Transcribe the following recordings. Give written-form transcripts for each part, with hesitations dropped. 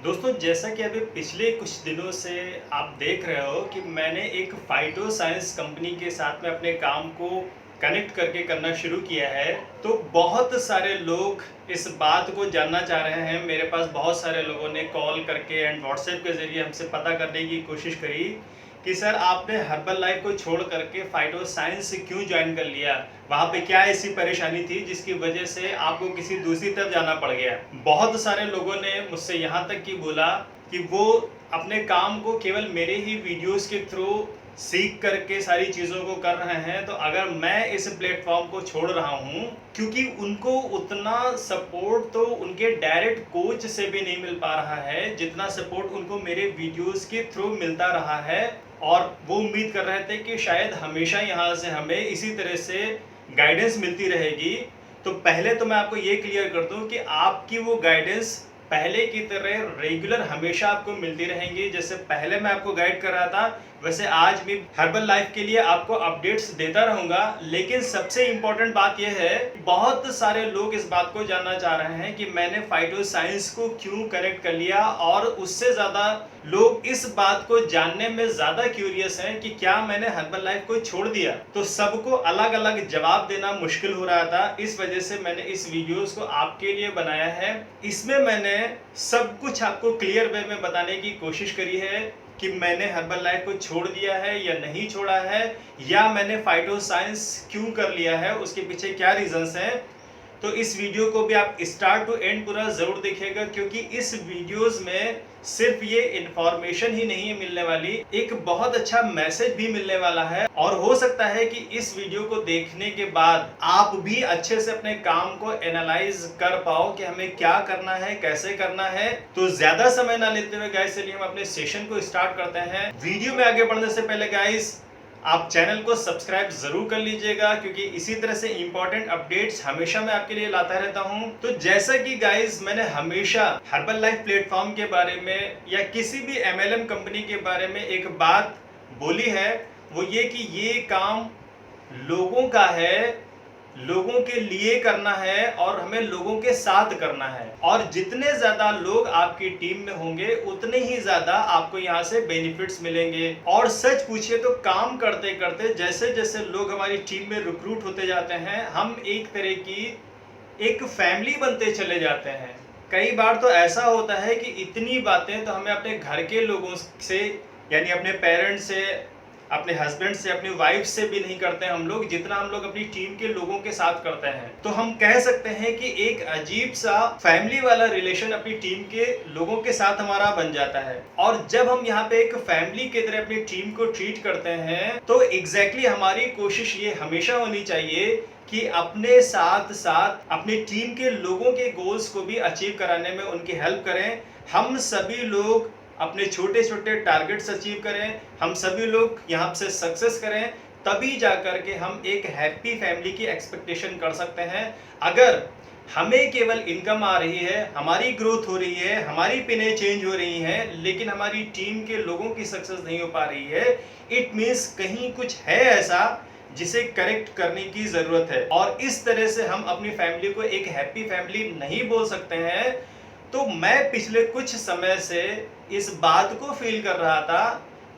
दोस्तों, जैसा कि अभी पिछले कुछ दिनों से आप देख रहे हो कि मैंने एक फाइटो साइंस कंपनी के साथ में अपने काम को कनेक्ट करके करना शुरू किया है। तो बहुत सारे लोग इस बात को जानना चाह रहे हैं। मेरे पास बहुत सारे लोगों ने कॉल करके एंड व्हाट्सएप के ज़रिए हमसे पता करने की कोशिश करी कि सर, आपने हर्बल लाइफ को छोड़ करके फाइटो साइंस क्यों ज्वाइन कर लिया? वहाँ पे क्या ऐसी परेशानी थी जिसकी वजह से आपको किसी दूसरी तरफ जाना पड़ गया? बहुत सारे लोगों ने मुझसे यहाँ तक कि बोला कि वो अपने काम को केवल मेरे ही वीडियोस के थ्रू सीख करके सारी चीज़ों को कर रहे हैं। तो अगर मैं इस प्लेटफॉर्म को छोड़ रहा हूँ, क्योंकि उनको उतना सपोर्ट तो उनके डायरेक्ट कोच से भी नहीं मिल पा रहा है जितना सपोर्ट उनको मेरे वीडियोस के थ्रू मिलता रहा है, और वो उम्मीद कर रहे थे कि शायद हमेशा यहाँ से हमें इसी तरह से गाइडेंस मिलती रहेगी। तो पहले तो मैं आपको ये क्लियर कर दूं कि आपकी वो गाइडेंस पहले की तरह रेगुलर हमेशा आपको मिलती रहेंगी। जैसे पहले मैं आपको गाइड कर रहा था, वैसे आज भी हर्बल लाइफ के लिए आपको अपडेट्स देता रहूंगा। लेकिन सबसे इम्पोर्टेंट बात यह है, बहुत सारे लोग इस बात को जानना चाह रहे हैं कि मैंने फाइटो साइंस को क्यों कनेक्ट कर लिया, और उससे ज़्यादा लोग इस बात को जानने में ज़्यादा क्यूरियस हैं कि क्या मैंने हर्बल लाइफ को छोड़ दिया। तो सबको अलग अलग जवाब देना मुश्किल हो रहा था, इस वजह से मैंने इस वीडियोस को आपके लिए बनाया है। इसमें मैंने सब कुछ आपको क्लियर वे में बताने की कोशिश करी है कि मैंने हर्बल लाइफ को छोड़ दिया है या नहीं छोड़ा है, या मैंने फाइटो साइंस क्यों कर लिया है, उसके पीछे क्या रीजंस हैं। तो इस वीडियो को भी आप स्टार्ट टू एंड पूरा ज़रूर देखिएगा, क्योंकि इस वीडियोस में सिर्फ ये इन्फॉर्मेशन ही नहीं मिलने वाली, एक बहुत अच्छा मैसेज भी मिलने वाला है। और हो सकता है कि इस वीडियो को देखने के बाद आप भी अच्छे से अपने काम को एनालाइज कर पाओ कि हमें क्या करना है, कैसे करना है। तो ज्यादा समय ना लेते हुए गाइस, चलिए हम अपने सेशन को स्टार्ट करते हैं। वीडियो में आगे बढ़ने से पहले गाइस, आप चैनल को सब्सक्राइब जरूर कर लीजिएगा, क्योंकि इसी तरह से इंपॉर्टेंट अपडेट्स हमेशा मैं आपके लिए लाता रहता हूं। तो जैसा कि गाइस, मैंने हमेशा हर्बल लाइफ प्लेटफॉर्म के बारे में या किसी भी एमएलएम कंपनी के बारे में एक बात बोली है, वो ये कि ये काम लोगों का है, लोगों के लिए करना है और हमें लोगों के साथ करना है। और जितने ज्यादा लोग आपकी टीम में होंगे उतने ही ज्यादा आपको यहाँ से बेनिफिट्स मिलेंगे। और सच पूछिए तो काम करते करते जैसे जैसे लोग हमारी टीम में रिक्रूट होते जाते हैं, हम एक तरह की एक फैमिली बनते चले जाते हैं। कई बार तो ऐसा होता है कि इतनी बातें तो हमें अपने घर के लोगों से, यानी अपने पेरेंट्स से, अपने हस्बैंड से, अपनी वाइफ से भी नहीं करते हम लोग, जितना हम लोग अपनी टीम के लोगों के साथ करते हैं। तो हम कह सकते हैं कि एक अजीब सा फैमिली वाला रिलेशन अपनी टीम के लोगों के साथ हमारा बन जाता है। और जब हम यहाँ पे एक फैमिली की तरह अपनी टीम को ट्रीट करते हैं, तो एग्जैक्टली हमारी कोशिश ये हमेशा होनी चाहिए कि अपने साथ साथ अपनी टीम के लोगों के गोल्स को भी अचीव कराने में उनकी हेल्प करें। हम सभी लोग अपने छोटे छोटे टारगेट्स अचीव करें, हम सभी लोग यहाँ से सक्सेस करें, तभी जाकर के हम एक हैप्पी फैमिली की एक्सपेक्टेशन कर सकते हैं। अगर हमें केवल इनकम आ रही है, हमारी ग्रोथ हो रही है, हमारी पिनें चेंज हो रही हैं, लेकिन हमारी टीम के लोगों की सक्सेस नहीं हो पा रही है, इट मीन्स कहीं कुछ है ऐसा जिसे करेक्ट करने की जरूरत है। और इस तरह से हम अपनी फैमिली को एक हैप्पी फैमिली नहीं बोल सकते हैं। तो मैं पिछले कुछ समय से इस बात को फील कर रहा था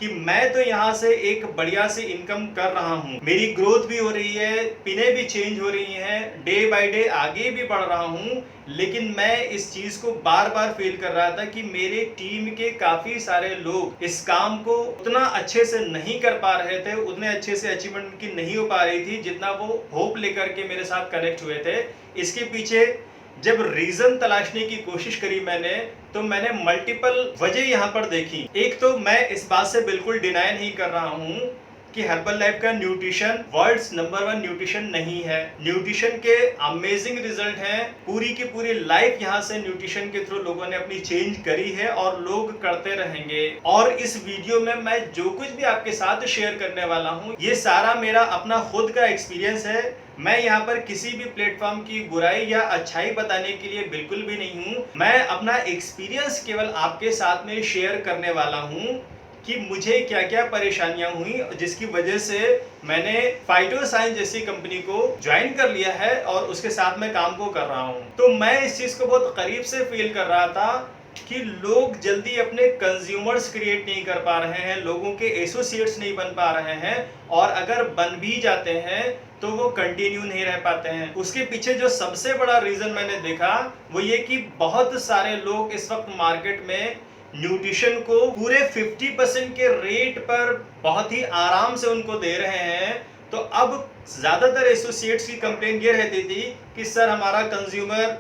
कि मैं तो यहाँ से एक बढ़िया सी इनकम कर रहा हूँ, मेरी ग्रोथ भी हो रही है, पिने भी चेंज हो रही हैं, डे बाय डे आगे भी बढ़ रहा हूँ, लेकिन मैं इस चीज को बार बार फील कर रहा था कि मेरे टीम के काफी सारे लोग इस काम को उतना अच्छे से नहीं कर पा रहे थे, उतने अच्छे से अचीवमेंट उनकी नहीं हो पा रही थी जितना वो होप लेकर के मेरे साथ कनेक्ट हुए थे। इसके पीछे जब रीजन तलाशने की कोशिश करी मैंने, तो मैंने मल्टीपल वजह यहाँ पर देखी। एक तो मैं इस बात से बिल्कुल डिनाई नहीं कर रहा हूँ कि हर्बल लाइफ का न्यूट्रिशन वर्ल्ड्स नंबर 1 न्यूट्रिशन नहीं है। न्यूट्रिशन के अमेजिंग रिजल्ट हैं, पूरी की पूरी लाइफ यहाँ से न्यूट्रिशन के थ्रू लोगों ने अपनी चेंज करी है और लोग करते रहेंगे। और इस वीडियो में मैं जो कुछ भी आपके साथ शेयर करने वाला हूँ, ये सारा मेरा अपना खुद का एक्सपीरियंस है। मैं यहाँ पर किसी भी प्लेटफॉर्म की बुराई या अच्छाई बताने के लिए बिल्कुल भी नहीं हूँ। मैं अपना एक्सपीरियंस केवल आपके साथ में शेयर करने वाला हूँ कि मुझे क्या क्या परेशानियां हुई, जिसकी वजह से मैंने फाइटो साइंस जैसी कंपनी को ज्वाइन कर लिया है और उसके साथ मैं काम को कर रहा हूं। तो मैं इस चीज को बहुत करीब से फील कर रहा था कि लोग जल्दी अपने कंज्यूमर्स क्रिएट नहीं कर पा रहे हैं, लोगों के एसोसिएट्स नहीं बन पा रहे हैं, और अगर बन भी जाते हैं तो वो कंटिन्यू नहीं रह पाते हैं। उसके पीछे जो सबसे बड़ा रीजन मैंने देखा वो ये कि बहुत सारे लोग इस वक्त मार्केट में न्यूट्रिशन को पूरे 50% के रेट पर बहुत ही आराम से उनको दे रहे हैं। तो अब ज्यादातर एसोसिएट्स की कंप्लेन ये रहती थी कि सर हमारा कंज्यूमर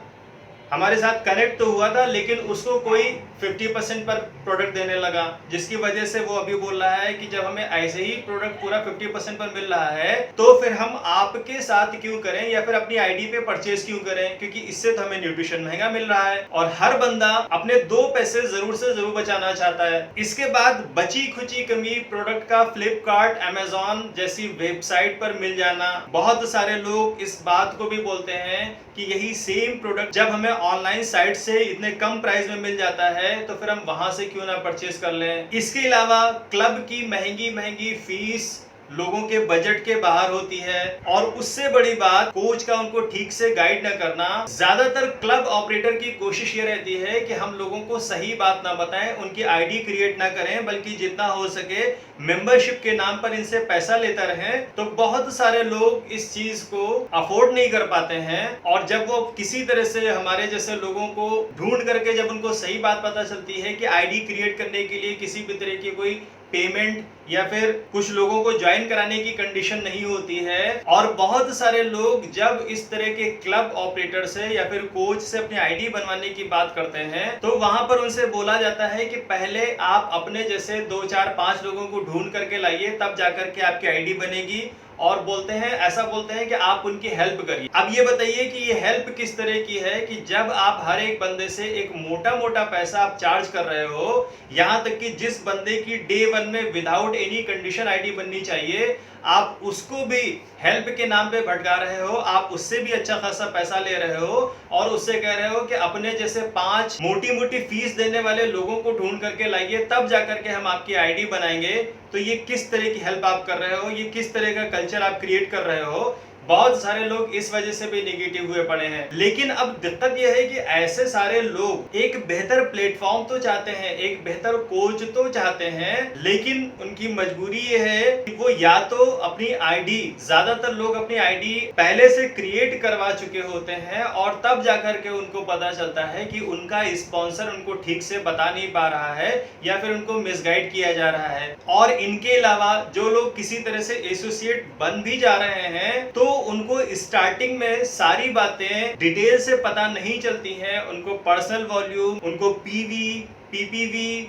हमारे साथ कनेक्ट तो हुआ था लेकिन उसको कोई 50% पर प्रोडक्ट देने लगा, जिसकी वजह से वो अभी बोल रहा है कि जब हमें ऐसे ही प्रोडक्ट पूरा 50% पर मिल रहा है तो फिर हम आपके साथ क्यों करें या फिर अपनी आईडी पे परचेज क्यों करें, क्योंकि इससे तो हमें न्यूट्रिशन महंगा मिल रहा है। और हर बंदा अपने 2 पैसे जरूर से जरूर बचाना चाहता है। इसके बाद बची खुची कमी प्रोडक्ट का फ्लिपकार्ट, अमेजॉन जैसी वेबसाइट पर मिल जाना। बहुत सारे लोग इस बात को भी बोलते हैं कि यही सेम प्रोडक्ट जब हमें ऑनलाइन साइट से इतने कम प्राइस में मिल जाता है तो फिर हम वहां से क्यों ना परचेज कर लें। इसके अलावा क्लब की महंगी महंगी फीस लोगों के बजट के बाहर होती है, और उससे बड़ी बात कोच का उनको ठीक से गाइड न करना। ज्यादातर क्लब ऑपरेटर की कोशिश ये रहती है कि हम लोगों को सही बात ना बताएं, उनकी आईडी क्रिएट ना करें, बल्कि जितना हो सके मेंबरशिप के नाम पर इनसे पैसा लेता रहें। तो बहुत सारे लोग इस चीज को अफोर्ड नहीं कर पाते हैं, और जब वो किसी तरह से हमारे जैसे लोगों को ढूंढ करके जब उनको सही बात पता चलती है कि आईडी क्रिएट करने के लिए किसी भी तरह की कोई पेमेंट या फिर कुछ लोगों को ज्वाइन कराने की कंडीशन नहीं होती है, और बहुत सारे लोग जब इस तरह के क्लब ऑपरेटर से या फिर कोच से अपनी आईडी बनवाने की बात करते हैं तो वहां पर उनसे बोला जाता है कि पहले आप अपने जैसे 2 4 5 लोगों को ढूंढ करके लाइए, तब जाकर के आपकी आईडी बनेगी। और ऐसा बोलते हैं कि आप उनकी हेल्प करिए। अब ये बताइए कि ये हेल्प किस तरह की है कि जब आप हर एक बंदे से एक मोटा मोटा पैसा आप चार्ज कर रहे हो, यहां तक कि जिस बंदे की डे 1 में विदाउट एनी कंडीशन आईडी बननी चाहिए आप उसको भी हेल्प के नाम पे भटका रहे हो, आप उससे भी अच्छा खासा पैसा ले रहे हो, और उससे कह रहे हो कि अपने जैसे 5 मोटी मोटी फीस देने वाले लोगों को ढूंढ करके लाइए, तब जाकर के हम आपकी आईडी बनाएंगे। तो ये किस तरह की हेल्प आप कर रहे हो, ये किस तरह का कल्चर आप क्रिएट कर रहे हो। बहुत सारे लोग इस वजह से भी नेगेटिव हुए पड़े हैं। लेकिन अब दिक्कत यह है कि ऐसे सारे लोग एक बेहतर प्लेटफॉर्म तो चाहते हैं, एक बेहतर कोच तो चाहते हैं, लेकिन उनकी मजबूरी ये है कि वो या तो अपनी आईडी, ज्यादातर लोग अपनी आईडी पहले से क्रिएट करवा चुके होते हैं और तब जाकर के उनको पता चलता है कि उनका स्पॉन्सर उनको ठीक से बता नहीं पा रहा है या फिर उनको मिसगाइड किया जा रहा है। और इनके अलावा जो लोग किसी तरह से एसोसिएट बन भी जा रहे हैं तो उनको स्टार्टिंग में सारी बातें डिटेल से पता नहीं चलती हैं। उनको पर्सनल वॉल्यूम, उनको PV, PPV,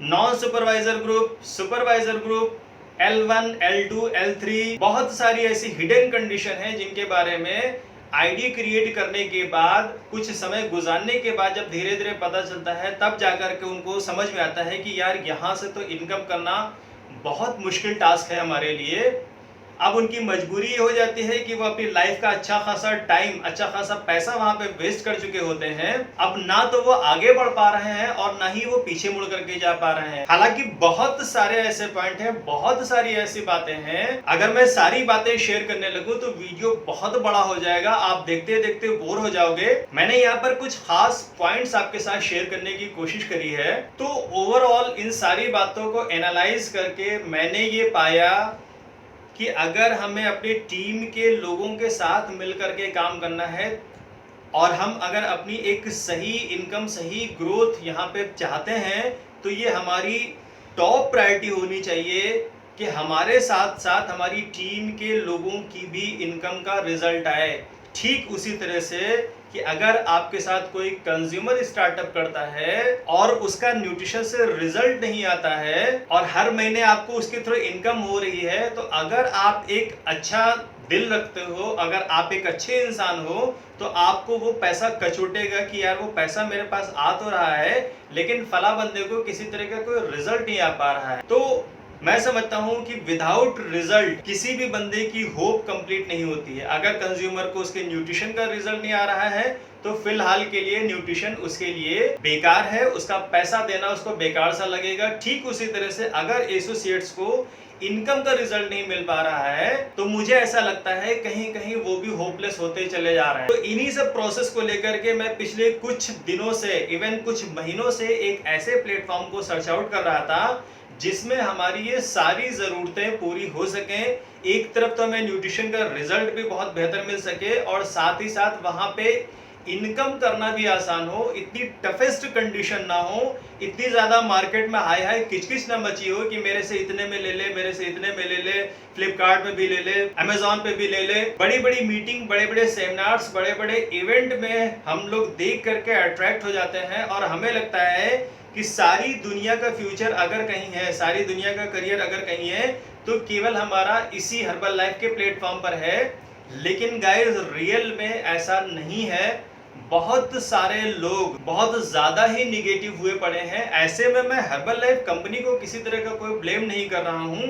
non supervisor group, supervisor group, L1, L2, L3, बहुत सारी ऐसी हिडन कंडीशन है जिनके बारे में आईडी क्रिएट करने के बाद कुछ समय गुजारने के बाद जब धीरे धीरे पता चलता है तब जाकर के उनको समझ में आता है कि यार यहाँ से तो इनकम करना बहुत मुश्किल टास्क है हमारे लिए। अब उनकी मजबूरी ये हो जाती है कि वो अपनी लाइफ का अच्छा खासा टाइम, अच्छा खासा पैसा वहां पे वेस्ट कर चुके होते हैं। अब ना तो वो आगे बढ़ पा रहे हैं और ना ही वो पीछे मुड़ करके जा पा रहे हैं। हालांकि बहुत सारे ऐसे पॉइंट हैं, बहुत सारी ऐसी बातें हैं, अगर मैं सारी बातें शेयर करने लगूं तो वीडियो बहुत बड़ा हो जाएगा, आप देखते देखते बोर हो जाओगे। मैंने यहाँ पर कुछ खास पॉइंट्स आपके साथ शेयर करने की कोशिश करी है। तो ओवरऑल इन सारी बातों को एनालाइज करके मैंने ये पाया कि अगर हमें अपनी टीम के लोगों के साथ मिलकर के काम करना है और हम अगर अपनी एक सही इनकम, सही ग्रोथ यहाँ पे चाहते हैं तो ये हमारी टॉप प्रायोरिटी होनी चाहिए कि हमारे साथ साथ हमारी टीम के लोगों की भी इनकम का रिजल्ट आए। ठीक उसी तरह से कि अगर आपके साथ कोई कंज्यूमर स्टार्टअप करता है और उसका न्यूट्रिशन से रिजल्ट नहीं आता है और हर महीने आपको उसके थ्रू इनकम हो रही है, तो अगर आप एक अच्छा दिल रखते हो, अगर आप एक अच्छे इंसान हो, तो आपको वो पैसा कचोटेगा कि यार वो पैसा मेरे पास आ तो रहा है लेकिन फला बंदे को किसी तरह का कोई रिजल्ट नहीं आ पा रहा है। तो मैं समझता हूं कि विदाउट रिजल्ट किसी भी बंदे की होप कंप्लीट नहीं होती है। अगर कंज्यूमर को उसके न्यूट्रिशन का रिजल्ट नहीं आ रहा है तो फिलहाल के लिए न्यूट्रिशन उसके लिए बेकार है, उसका पैसा देना उसको बेकार सा लगेगा। ठीक उसी तरह से अगर एसोसिएट्स को इनकम का रिजल्ट नहीं मिल पा रहा है, तो मुझे ऐसा लगता है कहीं कहीं वो भी होपलेस होते चले जा रहे हैं। तो इन्हीं सब प्रोसेस को लेकर के मैं पिछले कुछ दिनों से, इवन कुछ महीनों से एक ऐसे प्लेटफॉर्म को सर्च आउट कर रहा था जिसमें हमारी ये सारी ज़रूरतें पूरी हो सकें। एक तरफ तो हमें न्यूट्रिशन का रिजल्ट भी बहुत बेहतर मिल सके और साथ ही साथ वहाँ पे इनकम करना भी आसान हो, इतनी टफेस्ट कंडीशन ना हो, इतनी ज़्यादा मार्केट में हाई हाई किचकिच ना मची हो कि मेरे से इतने में ले ले, मेरे से इतने में ले ले, फ्लिपकार्ट में भी ले ले, अमेजॉन पे भी ले ले। बड़ी बड़ी मीटिंग, बड़े बड़े सेमिनार्स, बड़े बड़े इवेंट में हम लोग देख करके अट्रैक्ट हो जाते हैं और हमें लगता है कि सारी दुनिया का फ्यूचर अगर कहीं है, सारी दुनिया का करियर अगर कहीं है, तो केवल हमारा इसी हर्बल लाइफ के प्लेटफॉर्म पर है। लेकिन गाइस रियल में ऐसा नहीं है। बहुत सारे लोग बहुत ज्यादा ही निगेटिव हुए पड़े हैं। ऐसे में मैं हर्बल लाइफ कंपनी को किसी तरह का कोई ब्लेम नहीं कर रहा हूं,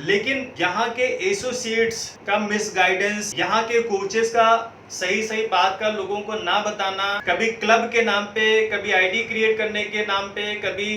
लेकिन यहाँ के एसोसिएट्स का मिसगाइडेंस, यहाँ के कोचेस का सही बात का लोगों को ना बताना, कभी क्लब के नाम पे, कभी आईडी क्रिएट करने के नाम पे, कभी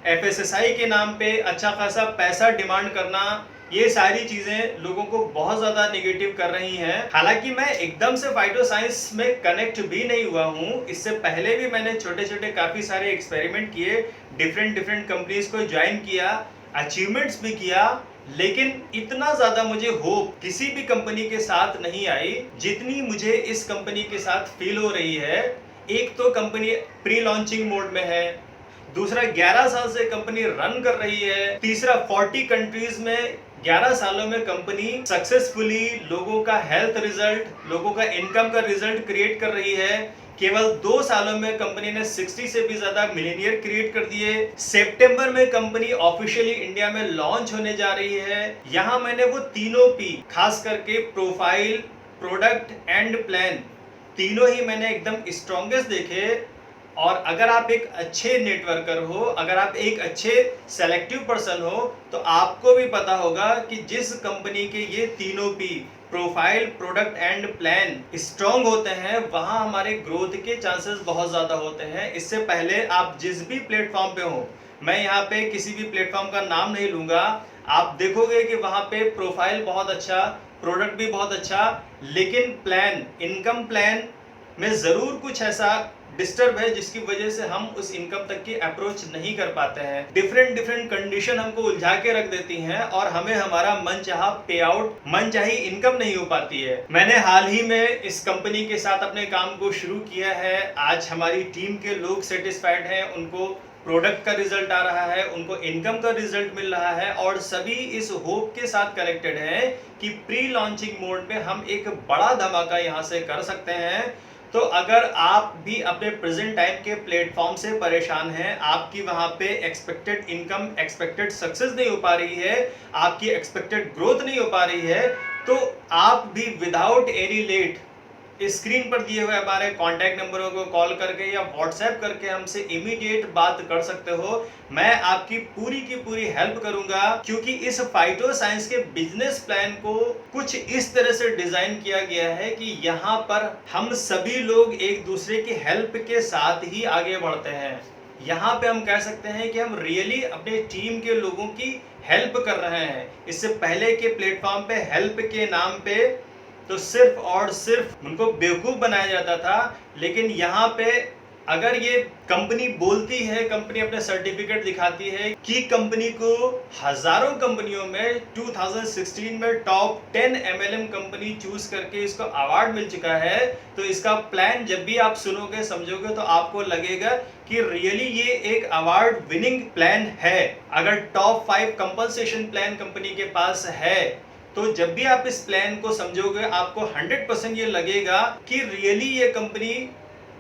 एफएसएसआई के नाम पे अच्छा खासा पैसा डिमांड करना, ये सारी चीजें लोगों को बहुत ज्यादा नेगेटिव कर रही हैं। हालांकि मैं एकदम से फाइटो साइंस में कनेक्ट भी नहीं हुआ हूँ। इससे पहले भी मैंने छोटे छोटे काफी सारे एक्सपेरिमेंट किए, डिफरेंट कंपनीज को ज्वाइन किया, अचीवमेंट्स भी किया, लेकिन इतना ज्यादा मुझे होप किसी भी कंपनी के साथ नहीं आई जितनी मुझे इस कंपनी के साथ फील हो रही है। एक तो कंपनी प्री लॉन्चिंग मोड में है, दूसरा 11 साल से कंपनी रन कर रही है, तीसरा 40 कंट्रीज में 11 सालों में कंपनी सक्सेसफुली लोगों का हेल्थ रिजल्ट, लोगों का इनकम का रिजल्ट क्रिएट कर रही है। केवल 2 सालों में कंपनी ने 60 से भी ज्यादा मिलियनियर क्रिएट कर दिए। सितंबर में कंपनी ऑफिशियली इंडिया में लॉन्च होने जा रही है। यहाँ मैंने वो तीनों पी, खास करके प्रोफाइल, प्रोडक्ट एंड प्लान, तीनों ही मैंने एकदम स्ट्रॉन्गेस्ट देखे। और अगर आप एक अच्छे नेटवर्कर हो, अगर आप एक अच्छे सेलेक्टिव पर्सन हो, तो आपको भी पता होगा कि जिस कंपनी के ये तीनों P, profile, product and plan strong होते हैं, वहां हमारे ग्रोथ के चांसेस बहुत ज्यादा होते हैं। इससे पहले आप जिस भी प्लेटफॉर्म पे हो, मैं यहाँ पे किसी भी प्लेटफॉर्म का नाम नहीं लूंगा, आप देखोगे कि वहां पे प्रोफाइल बहुत अच्छा, प्रोडक्ट भी बहुत अच्छा, लेकिन प्लान, इनकम प्लान में जरूर कुछ ऐसा डिस्टर्ब है जिसकी वजह से हम उस इनकम तक की अप्रोच नहीं कर पाते हैं। डिफरेंट कंडीशन हमको उलझा के रख देती हैं और हमें हमारा मनचाहा पे आउट, मनचाही इनकम नहीं हो पाती है। मैंने हाल ही में इस कंपनी के साथ अपने काम को शुरू किया है। आज हमारी टीम के लोग सेटिस्फाइड हैं, उनको प्रोडक्ट का रिजल्ट आ रहा है, उनको इनकम का रिजल्ट मिल रहा है और सभी इस होप के साथ कनेक्टेड हैं कि प्री लॉन्चिंग मोड में हम एक बड़ा धमाका यहाँ से कर सकते हैं। तो अगर आप भी अपने प्रेजेंट टाइम के प्लेटफॉर्म से परेशान हैं, आपकी वहां पे एक्सपेक्टेड इनकम, एक्सपेक्टेड सक्सेस नहीं हो पा रही है, आपकी एक्सपेक्टेड ग्रोथ नहीं हो पा रही है, तो आप भी विदाउट एनी लेट स्क्रीन पर दिए हुए हमारे कॉन्टैक्ट नंबरों को कॉल करके या व्हाट्सएप करके हमसे इमीडिएट बात कर सकते हो। मैं आपकी की पूरी हेल्प करूंगा, क्योंकि इस फाइटो साइंस के बिजनेस प्लान को कुछ इस तरह से डिजाइन किया गया है कि यहाँ पर हम सभी लोग एक दूसरे की हेल्प के साथ ही आगे बढ़ते हैं। यहाँ पे हम कह सकते हैं कि हम रियली अपने टीम के लोगों की हेल्प कर रहे हैं। इससे पहले के प्लेटफॉर्म पे हेल्प के नाम पे तो सिर्फ और सिर्फ उनको बेवकूफ बनाया जाता था, लेकिन यहाँ पे अगर ये कंपनी बोलती है, कंपनी अपने सर्टिफिकेट दिखाती है कि कंपनी को हजारों कंपनियों में 2016 में टॉप 10 MLM कंपनी चूज करके इसको अवार्ड मिल चुका है, तो इसका प्लान जब भी आप सुनोगे, समझोगे, तो आपको लगेगा कि रियली ये एक अवार्ड विनिंग प्लान है। अगर टॉप 5 कंपनसेशन प्लान कंपनी के पास है, तो जब भी आप इस प्लान को समझोगे, आपको 100% ये लगेगा कि रियली ये कंपनी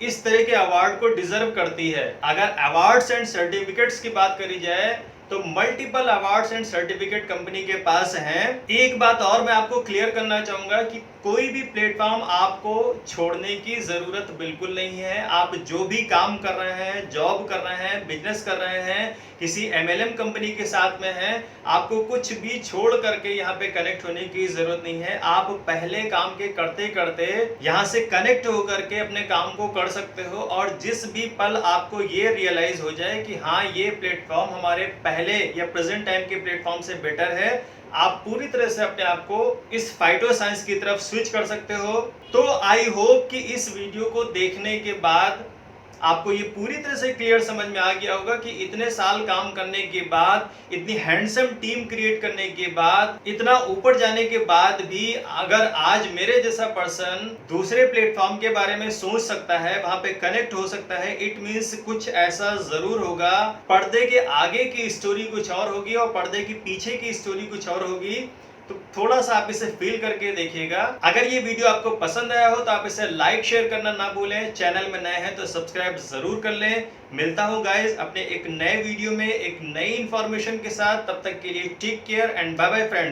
इस तरह के अवार्ड को डिजर्व करती है। अगर अवार्ड्स एंड सर्टिफिकेट्स की बात करी जाए तो multiple awards and certificate company के पास हैं। एक बात और मैं आपको क्लियर करना चाहूंगा कि कोई भी प्लेटफॉर्म आपको छोड़ने की जरूरत बिल्कुल नहीं है। आप जो भी काम कर रहे हैं, जॉब कर रहे हैं, बिजनेस कर रहे हैं, किसी MLM कंपनी के साथ में हैं, आपको कुछ भी छोड़ करके यहाँ पे कनेक्ट होने की जरूरत नहीं है। आप पहले काम के करते करते यहाँ से कनेक्ट होकर के अपने काम को कर सकते हो, और जिस भी पल आपको ये रियलाइज हो जाए कि हाँ, ये प्लेटफॉर्म हमारे पहले पहले या प्रेजेंट टाइम के प्लेटफॉर्म से बेटर है। आप पूरी तरह से अपने आप को इस फाइटो साइंस की तरफ स्विच कर सकते हो। तो आई होप कि इस वीडियो को देखने के बाद आपको ये पूरी तरह से क्लियर समझ में आ गया होगा कि इतने साल काम करने के बाद, इतनी हैंडसम टीम क्रिएट करने के बाद, इतना ऊपर जाने के बाद भी अगर आज मेरे जैसा पर्सन दूसरे प्लेटफॉर्म के बारे में सोच सकता है, वहां पे कनेक्ट हो सकता है, इट मीन्स कुछ ऐसा जरूर होगा। पर्दे के आगे की स्टोरी कुछ और होगी और पर्दे के पीछे की स्टोरी कुछ और होगी। तो थोड़ा सा आप इसे फील करके देखिएगा। अगर ये वीडियो आपको पसंद आया हो तो आप इसे लाइक शेयर करना ना भूलें। चैनल में नए हैं तो सब्सक्राइब जरूर कर लें। मिलता हूं गाइस अपने एक नए वीडियो में एक नई इंफॉर्मेशन के साथ। तब तक के लिए take care and bye bye friends.